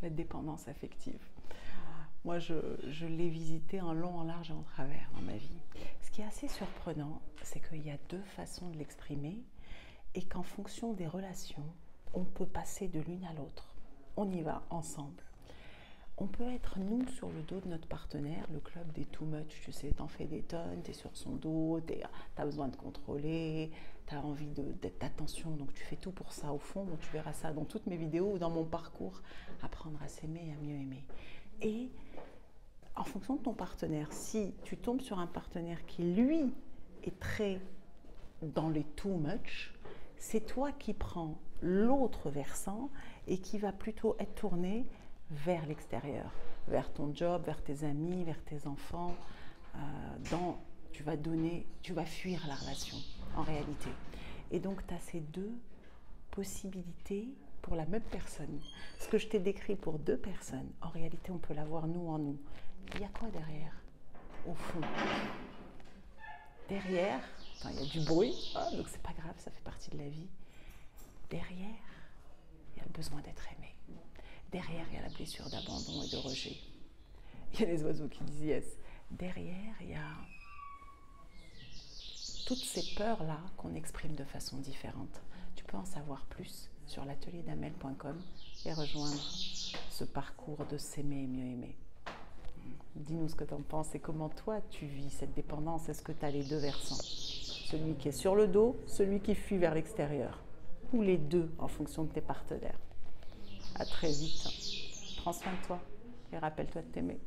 la dépendance affective. Moi, je l'ai visité en long, en large et en travers dans ma vie. Ce qui est assez surprenant, c'est qu'il y a deux façons de l'exprimer et qu'en fonction des relations, on peut passer de l'une à l'autre. On y va ensemble. On peut être, nous, sur le dos de notre partenaire, le club des too much, tu sais, t'en fais des tonnes, t'es sur son dos, t'as besoin de contrôler, t'as envie d'attention, donc tu fais tout pour ça. Au fond, bon, tu verras ça dans toutes mes vidéos ou dans mon parcours, apprendre à s'aimer et à mieux aimer. Et en fonction de ton partenaire, si tu tombes sur un partenaire qui, lui, est très dans les too much, c'est toi qui prends l'autre versant et qui va plutôt être tourné vers l'extérieur, vers ton job, vers tes amis, vers tes enfants. Tu vas fuir la relation en réalité. Et donc tu as ces deux possibilités pour la même personne. Ce que je t'ai décrit pour deux personnes, en réalité on peut l'avoir nous en nous. Il y a quoi derrière? Au fond, derrière, il y a du bruit, donc c'est pas grave, ça fait partie de la vie. Derrière, il y a le besoin d'être aimé. Derrière, il y a la blessure d'abandon et de rejet. Il y a les oiseaux qui disent yes. Derrière, il y a toutes ces peurs-là qu'on exprime de façon différente. Tu peux en savoir plus sur l'atelierDamel.com et rejoindre ce parcours de s'aimer et mieux aimer. Dis-nous ce que tu en penses et comment toi tu vis cette dépendance. Est-ce que tu as les deux versants? Celui qui est sur le dos, celui qui fuit vers l'extérieur. Ou les deux en fonction de tes partenaires. À très vite. Prends soin de toi et rappelle-toi de t'aimer.